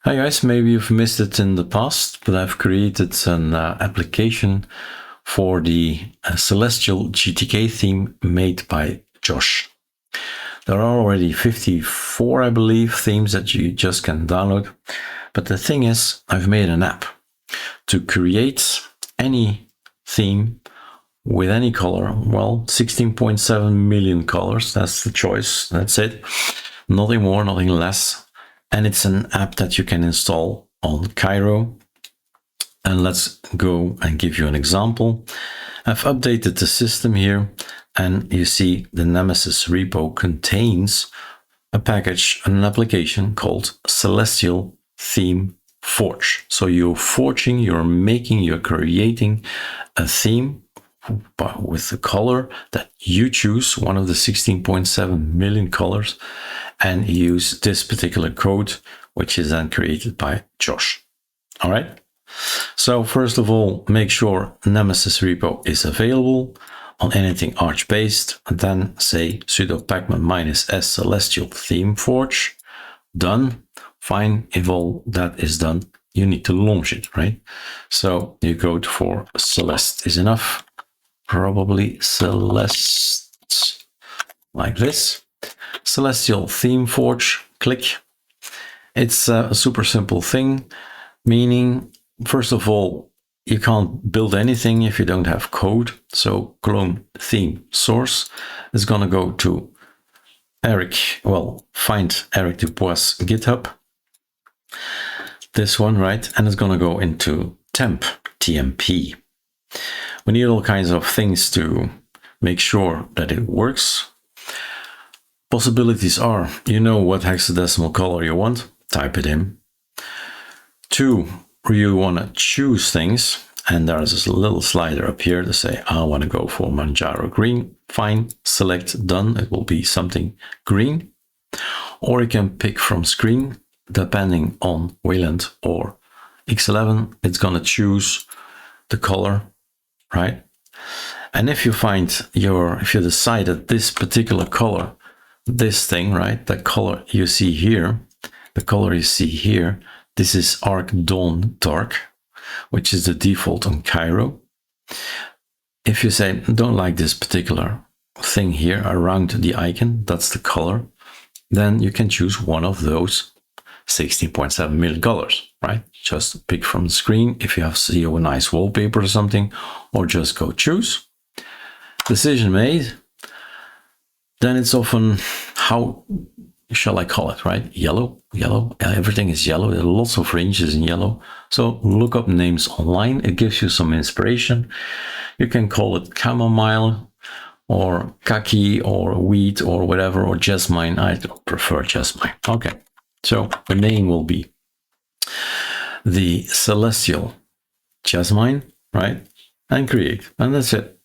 Hi guys, maybe you've missed it in the past, but I've created an application for the Celestial GTK theme made by Josh. There are already 54, I believe, themes that you just can download. But the thing is, I've made an app to create any theme with any color. Well, 16.7 million colors, that's the choice, that's it. Nothing more, nothing less. And it's an app that you can install on Kiro. And let's go and give you an example. I've updated the system here, and you see the Nemesis repo contains a package, an application called Celestial Theme Forge. So you're forging, you're creating a theme with the color that you choose, one of the 16.7 million colors, and use this particular code, which is then created by Josh. All right. So first of all, make sure Nemesis repo is available on anything Arch based, and then say sudo pacman -s celestial theme forge. Done. Fine. If all that is done, you need to launch it, right? So you go for Celeste is enough. Probably Celeste like this. Celestial Theme Forge, click. It's a super simple thing, meaning, first of all, you can't build anything if you don't have code. So clone theme source is going to go to Erik, well, find Erik Dubois GitHub. This one, right? And it's going to go into temp, TMP. We need all kinds of things to make sure that it works. Possibilities are, you know what hexadecimal color you want, type it in. 2, you want to choose things, and there's this little slider up here to say, I want to go for Manjaro green. Fine, select done, it will be something green. Or you can pick from screen, depending on Wayland or X11, it's going to choose the color, right? And if you if you decide that this particular color, this thing, right, the color you see here, the color you see here, this is Arc Dawn Dark, which is the default on Kiro. If you say, don't like this particular thing here around the icon, that's the color, then you can choose one of those 16.7 million colors, right? Just pick from the screen if you see a nice wallpaper or something, or just go choose. Decision made. Then it's often, how shall I call it, right? Yellow, everything is yellow. There are lots of ranges in yellow. So look up names online. It gives you some inspiration. You can call it chamomile or khaki or wheat or whatever, or jasmine. I prefer jasmine. Okay. So the name will be the Celestial Jasmine, right? And create, and that's it.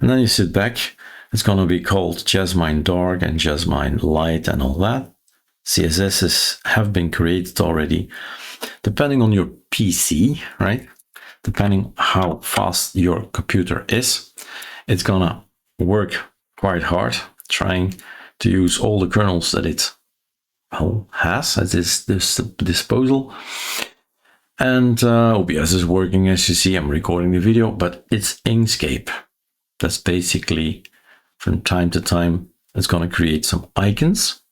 And then you sit back. It's going to be called Jasmine Dark and Jasmine Light and all that. CSSs have been created already. Depending on your PC, right? Depending how fast your computer is, it's going to work quite hard trying to use all the kernels that it has at its disposal. And OBS is working, as you see. I'm recording the video, but it's Inkscape. That's basically, from time to time, it's going to create some icons.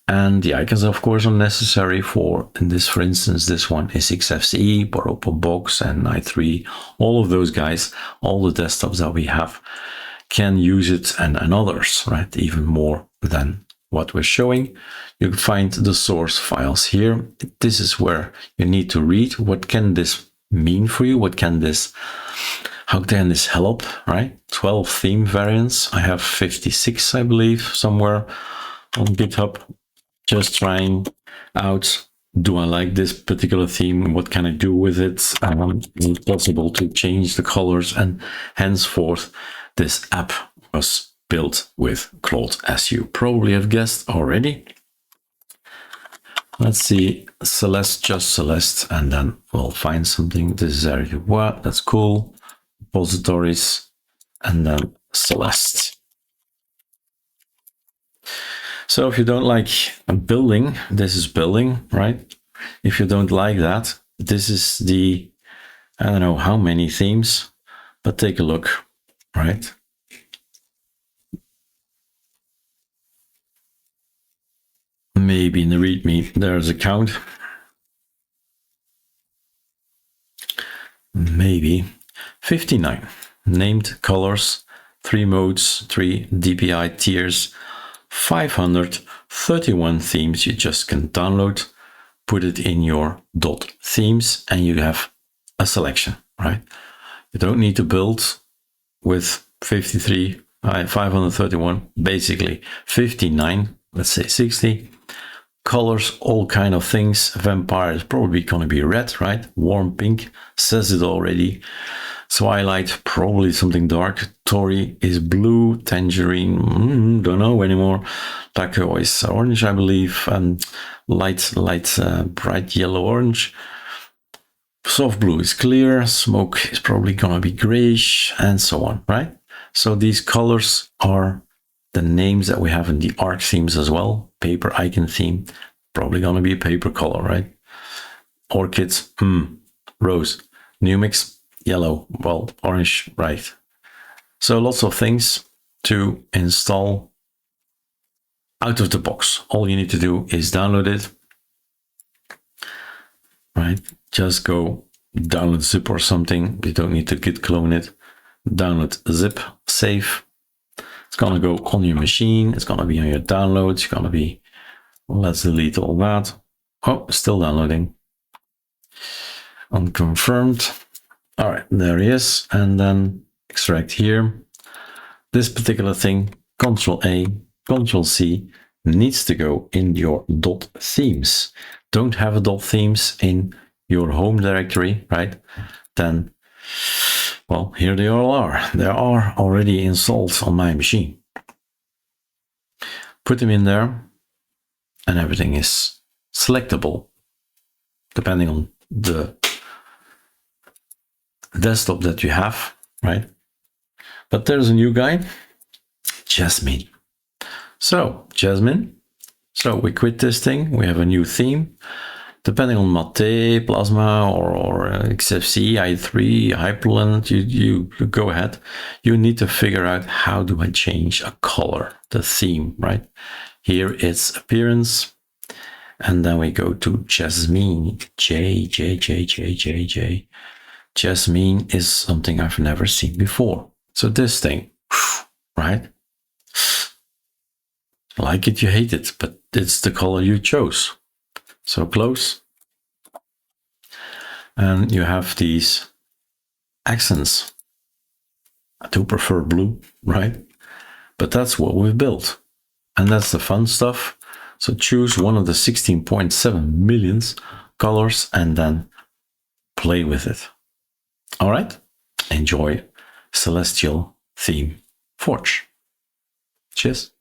And the icons, of course, are necessary for instance, this one is XFCE, but Openbox and i3, all of those guys, all the desktops that we have can use it, and others, right? Even more than what we're showing. You can find the source files here. This is where you need to read, what can this mean for you? How can this help, right? 12 theme variants. I have 56, I believe, somewhere on GitHub. Just trying out, do I like this particular theme? What can I do with it? Is it possible to change the colors? And henceforth, this app was built with Claude, as you probably have guessed already. Let's see, Celeste, just Celeste, and then we'll find something. This is Erik Dubois, that's cool. Repositories, and then Celeste. So if you don't like building, this is building, right? If you don't like that, this is the, I don't know how many themes, but take a look, right? Maybe in the README there's a count. Maybe 59 named colors, 3 modes, 3 DPI tiers, 531 themes you just can download, put it in your .themes, and you have a selection, right? You don't need to build with 531, basically 59, let's say 60. Colors, all kind of things. Vampire is probably going to be red, right? Warm pink, says it already. Twilight, probably something dark. Tori is blue. Tangerine, don't know anymore. Taco is orange, I believe. Light, bright yellow orange. Soft blue is clear. Smoke is probably going to be grayish, and so on, right? So these colors are the names that we have in the arc themes as well. Paper icon theme, probably going to be a paper color, right? Orchids, rose. Numix, yellow, well, orange, right? So lots of things to install out of the box. All you need to do is download it, right? Just go download zip or something. You don't need to git clone it. Download zip, save. It's going to go on your machine. It's going to be on your downloads. It's going to be, let's delete all that. Oh, still downloading. Unconfirmed. All right, there he is. And then extract here. This particular thing, Control A, Control C, needs to go in your .themes. Don't have a .themes in your home directory, right? Then, well, here they all are. They are already installed on my machine. Put them in there, and everything is selectable depending on the desktop that you have, right? But there's a new guy, Jasmine. So, Jasmine. So we quit this thing. We have a new theme. Depending on Mate, Plasma, or XFCE, i3, Hyperland, you go ahead. You need to figure out how do I change a color, the theme, right? Here it's appearance. And then we go to Jasmine, J. Jasmine is something I've never seen before. So this thing, right? Like it, you hate it, but it's the color you chose. So close. And you have these accents. I do prefer blue, right? But that's what we've built. And that's the fun stuff. So choose one of the 16.7 million colors and then play with it. All right? Enjoy Celestial Theme Forge. Cheers.